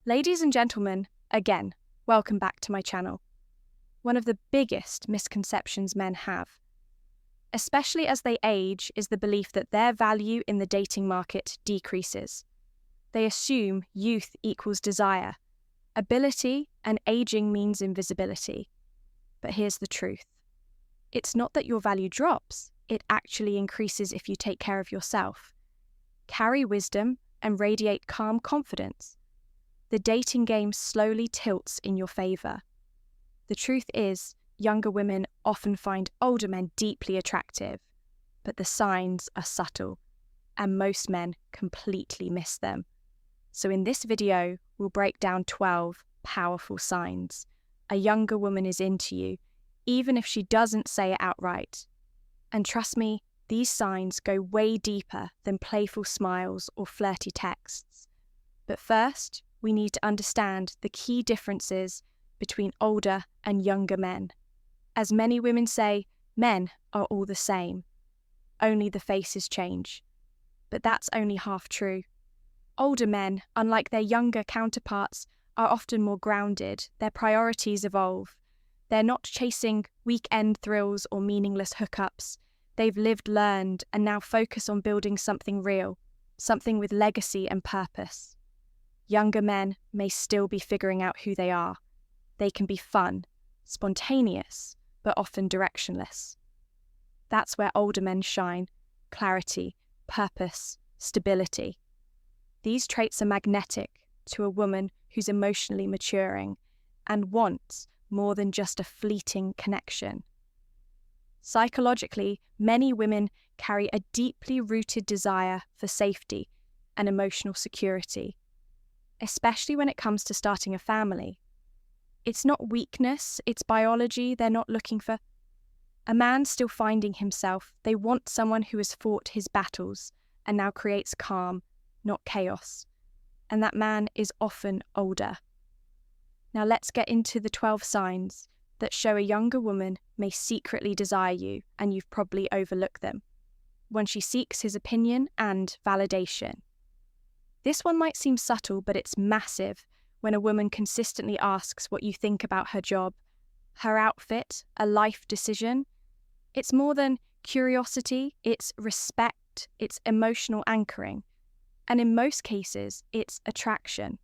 Ladies and gentlemen, again, welcome back to my channel. One of the biggest misconceptions men have, especially as they age, is the belief that their value in the dating market decreases. They assume youth equals desire, ability, and aging means invisibility. But here's the truth. It's not that your value drops, it actually increases if you take care of yourself. Carry wisdom and radiate calm confidence. The dating game slowly tilts in your favour. The truth is, younger women often find older men deeply attractive, but the signs are subtle, and most men completely miss them. So in this video, we'll break down 12 powerful signs a younger woman is into you, even if she doesn't say it outright. And trust me, these signs go way deeper than playful smiles or flirty texts. But first, we need to understand the key differences between older and younger men. As many women say, men are all the same. Only the faces change. But that's only half true. Older men, unlike their younger counterparts, are often more grounded. Their priorities evolve. They're not chasing weekend thrills or meaningless hookups. They've lived, learned, and now focus on building something real, something with legacy and purpose. Younger men may still be figuring out who they are. They can be fun, spontaneous, but often directionless. That's where older men shine: clarity, purpose, stability. These traits are magnetic to a woman who's emotionally maturing and wants more than just a fleeting connection. Psychologically, many women carry a deeply rooted desire for safety and emotional security, especially when it comes to starting a family. It's not weakness, it's biology they're not looking for. A man still finding himself, they want someone who has fought his battles and now creates calm, not chaos. And that man is often older. Now let's get into the 12 signs that show a younger woman may secretly desire you, and you've probably overlooked them. When she seeks his opinion and validation. This one might seem subtle, but it's massive when a woman consistently asks what you think about her job, her outfit, a life decision. It's more than curiosity, it's respect, it's emotional anchoring. And in most cases, it's attraction.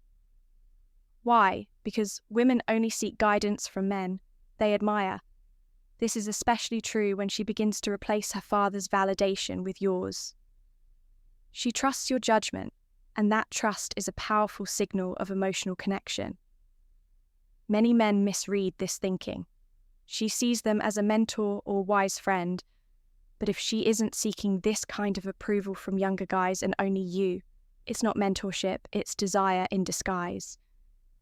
Why? Because women only seek guidance from men they admire. This is especially true when she begins to replace her father's validation with yours. She trusts your judgment, and that trust is a powerful signal of emotional connection. Many men misread this thinking. She sees them as a mentor or wise friend, but if she isn't seeking this kind of approval from younger guys and only you, it's not mentorship, it's desire in disguise.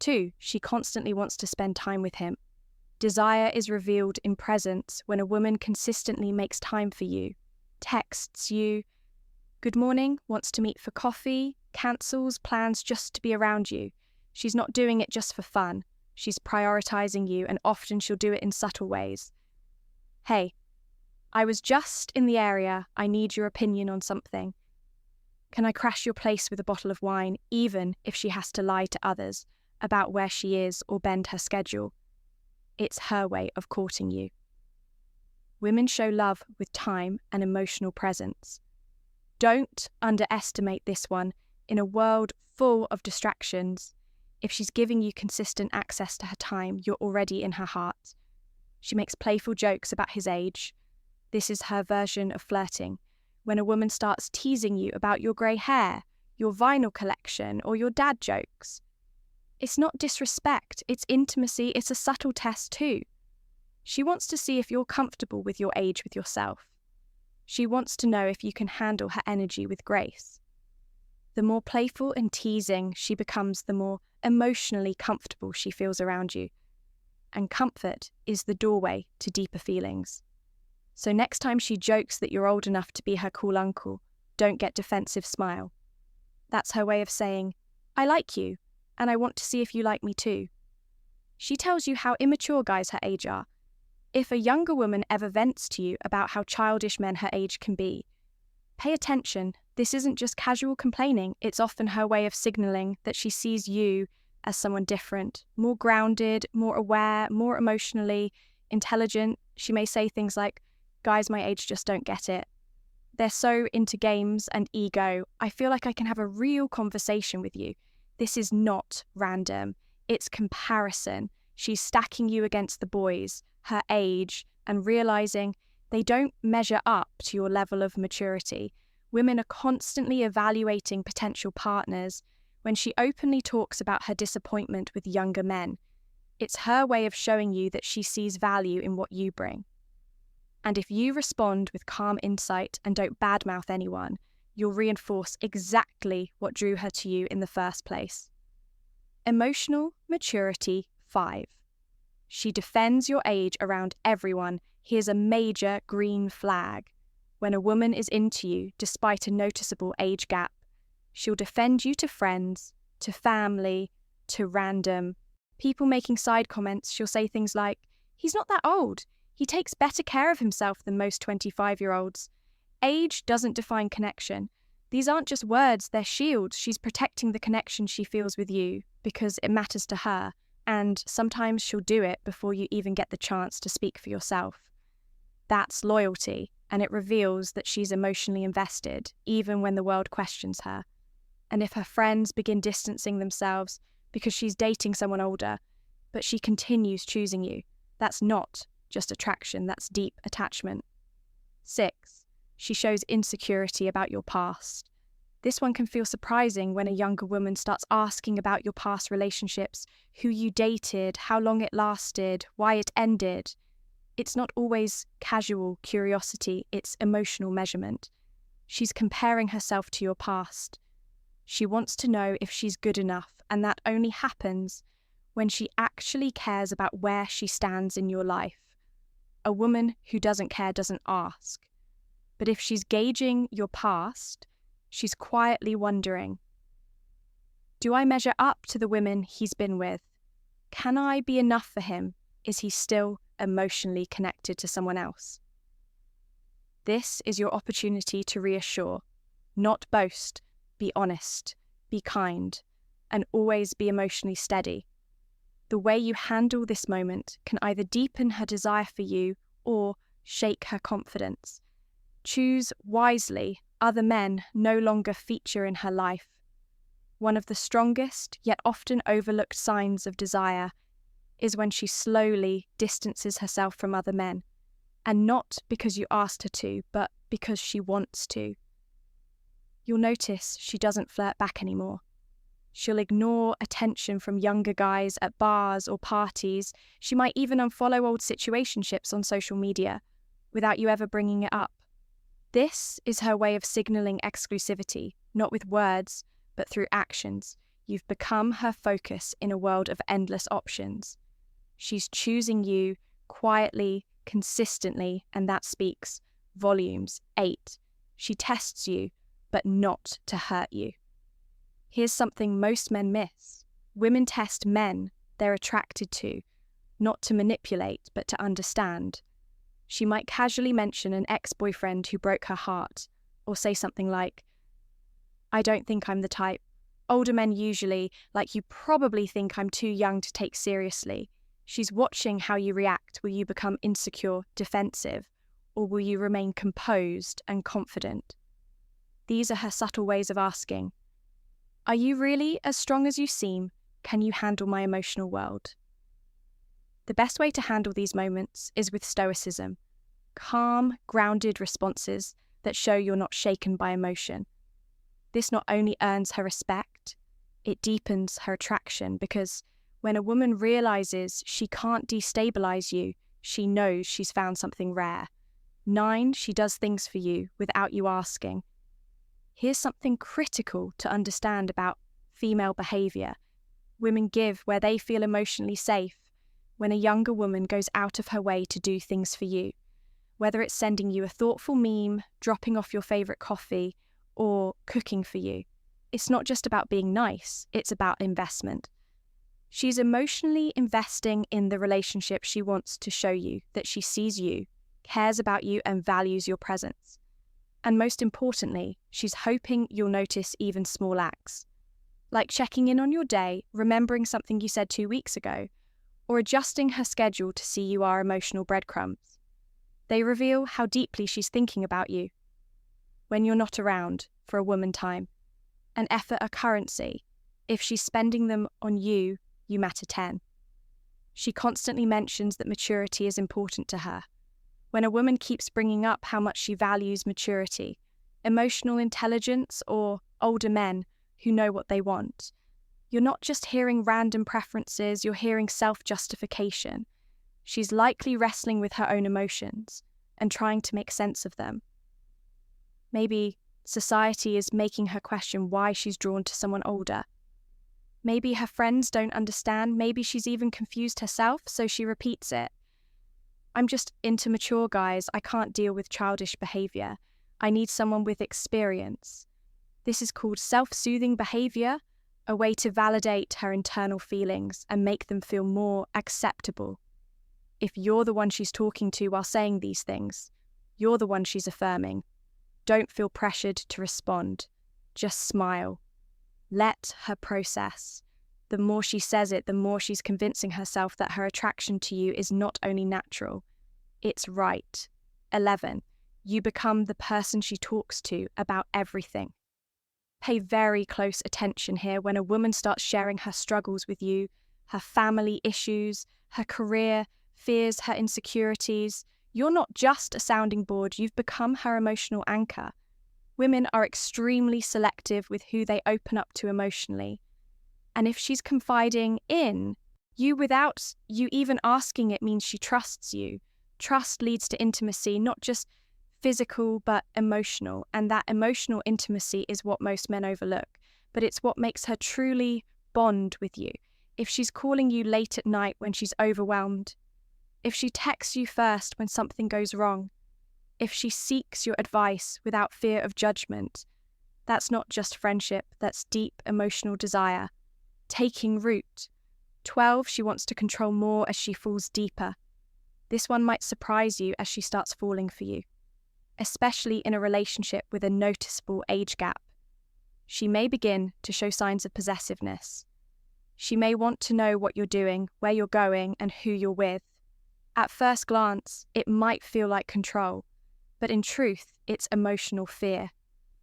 2, she constantly wants to spend time with him. Desire is revealed in presence when a woman consistently makes time for you, texts you, good morning, wants to meet for coffee, cancels plans just to be around you. She's not doing it just for fun. She's prioritizing you, and often she'll do it in subtle ways. Hey, I was just in the area. I need your opinion on something. Can I crash your place with a bottle of wine, even if she has to lie to others about where she is or bend her schedule? It's her way of courting you. Women show love with time and emotional presence. Don't underestimate this one in a world full of distractions. If she's giving you consistent access to her time, you're already in her heart. She makes playful jokes about his age. This is her version of flirting. When a woman starts teasing you about your grey hair, your vinyl collection, or your dad jokes. It's not disrespect, it's intimacy, it's a subtle test too. She wants to see if you're comfortable with your age with yourself. She wants to know if you can handle her energy with grace. The more playful and teasing she becomes, the more emotionally comfortable she feels around you. And comfort is the doorway to deeper feelings. So next time she jokes that you're old enough to be her cool uncle, don't get defensive, smile. That's her way of saying, I like you, and I want to see if you like me too. She tells you how immature guys her age are. If a younger woman ever vents to you about how childish men her age can be, pay attention. This isn't just casual complaining, it's often her way of signalling that she sees you as someone different, more grounded, more aware, more emotionally intelligent. She may say things like, "Guys my age just don't get it. They're so into games and ego. I feel like I can have a real conversation with you. This is not random. It's comparison." She's stacking you against the boys, her age, and realizing they don't measure up to your level of maturity. Women are constantly evaluating potential partners. When she openly talks about her disappointment with younger men, it's her way of showing you that she sees value in what you bring. And if you respond with calm insight and don't badmouth anyone, you'll reinforce exactly what drew her to you in the first place. Emotional maturity 5. She defends your age around everyone. Here's a major green flag. When a woman is into you, despite a noticeable age gap, she'll defend you to friends, to family, to random people making side comments. She'll say things like, "He's not that old. He takes better care of himself than most 25-year-olds. Age doesn't define connection. These aren't just words, they're shields. She's protecting the connection she feels with you because it matters to her. And sometimes she'll do it before you even get the chance to speak for yourself. That's loyalty, and it reveals that she's emotionally invested, even when the world questions her. And if her friends begin distancing themselves because she's dating someone older, but she continues choosing you, that's not just attraction, that's deep attachment. 6. She shows insecurity about your past. This one can feel surprising when a younger woman starts asking about your past relationships, who you dated, how long it lasted, why it ended. It's not always casual curiosity, it's emotional measurement. She's comparing herself to your past. She wants to know if she's good enough, and that only happens when she actually cares about where she stands in your life. A woman who doesn't care doesn't ask. But if she's gauging your past, she's quietly wondering, do I measure up to the women he's been with? Can I be enough for him? Is he still emotionally connected to someone else? This is your opportunity to reassure, not boast, be honest, be kind, and always be emotionally steady. The way you handle this moment can either deepen her desire for you or shake her confidence. Choose wisely. Other men no longer feature in her life. One of the strongest, yet often overlooked signs of desire is when she slowly distances herself from other men, and not because you asked her to, but because she wants to. You'll notice she doesn't flirt back anymore. She'll ignore attention from younger guys at bars or parties. She might even unfollow old situationships on social media without you ever bringing it up. This is her way of signaling exclusivity, not with words, but through actions. You've become her focus in a world of endless options. She's choosing you quietly, consistently, and that speaks volumes. 8. She tests you, but not to hurt you. Here's something most men miss. Women test men they're attracted to, not to manipulate, but to understand. She might casually mention an ex-boyfriend who broke her heart, or say something like, "I don't think I'm the type. Older men usually, like you probably think I'm too young to take seriously." She's watching how you react. Will you become insecure, defensive, or will you remain composed and confident? These are her subtle ways of asking, are you really as strong as you seem? Can you handle my emotional world? The best way to handle these moments is with stoicism. Calm, grounded responses that show you're not shaken by emotion. This not only earns her respect, it deepens her attraction, because when a woman realizes she can't destabilize you, she knows she's found something rare. 9, she does things for you without you asking. Here's something critical to understand about female behavior. Women give where they feel emotionally safe. When a younger woman goes out of her way to do things for you, whether it's sending you a thoughtful meme, dropping off your favorite coffee, or cooking for you, it's not just about being nice, it's about investment. She's emotionally investing in the relationship. She wants to show you that she sees you, cares about you, and values your presence. And most importantly, she's hoping you'll notice even small acts, like checking in on your day, remembering something you said 2 weeks ago, or adjusting her schedule to see you are emotional breadcrumbs. They reveal how deeply she's thinking about you. When you're not around for a woman time, an effort a currency. If she's spending them on you, you matter 10. She constantly mentions that maturity is important to her. When a woman keeps bringing up how much she values maturity, emotional intelligence, or older men who know what they want, you're not just hearing random preferences, you're hearing self-justification. She's likely wrestling with her own emotions and trying to make sense of them. Maybe society is making her question why she's drawn to someone older. Maybe her friends don't understand, maybe she's even confused herself, so she repeats it. I'm just into mature guys, I can't deal with childish behaviour. I need someone with experience. This is called self-soothing behaviour, a way to validate her internal feelings and make them feel more acceptable. If you're the one she's talking to while saying these things, you're the one she's affirming. Don't feel pressured to respond. Just smile. Let her process. The more she says it, the more she's convincing herself that her attraction to you is not only natural, it's right. 11. You become the person she talks to about everything. Pay very close attention here when a woman starts sharing her struggles with you, her family issues, her career, fears, her insecurities. You're not just a sounding board, you've become her emotional anchor. Women are extremely selective with who they open up to emotionally. And if she's confiding in you without you even asking, it means she trusts you. Trust leads to intimacy, not just physical but emotional. And that emotional intimacy is what most men overlook. But it's what makes her truly bond with you. If she's calling you late at night when she's overwhelmed, if she texts you first when something goes wrong, if she seeks your advice without fear of judgment, that's not just friendship, that's deep emotional desire. Taking root. 12, she wants to control more as she falls deeper. This one might surprise you as she starts falling for you, especially in a relationship with a noticeable age gap. She may begin to show signs of possessiveness. She may want to know what you're doing, where you're going, and who you're with. At first glance, it might feel like control, but in truth, it's emotional fear.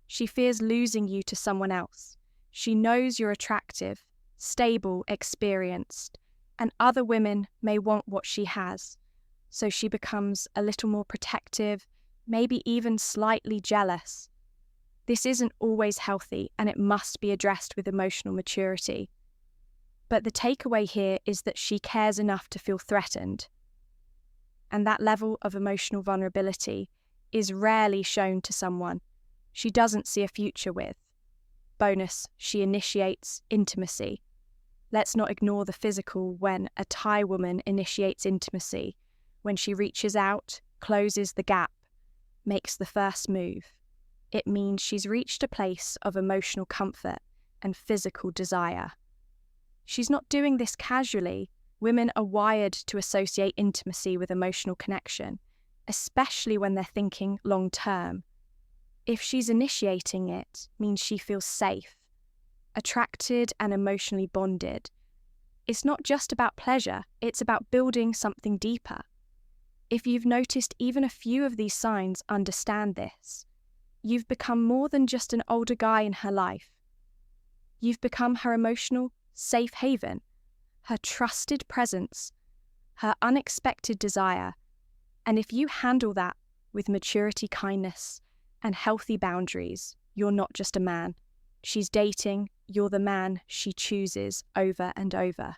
She fears losing you to someone else. She knows you're attractive, stable, experienced, and other women may want what she has. So she becomes a little more protective, maybe even slightly jealous. This isn't always healthy, and it must be addressed with emotional maturity. But the takeaway here is that she cares enough to feel threatened. And that level of emotional vulnerability is rarely shown to someone she doesn't see a future with. Bonus, she initiates intimacy. Let's not ignore the physical when a Thai woman initiates intimacy, when she reaches out, closes the gap, makes the first move. It means she's reached a place of emotional comfort and physical desire. She's not doing this casually. Women are wired to associate intimacy with emotional connection, especially when they're thinking long-term. If she's initiating it, means she feels safe, attracted and emotionally bonded. It's not just about pleasure, it's about building something deeper. If you've noticed even a few of these signs, understand this. You've become more than just an older guy in her life. You've become her emotional safe haven, her trusted presence, her unexpected desire. And if you handle that with maturity, kindness, and healthy boundaries, you're not just a man she's dating, you're the man she chooses over and over.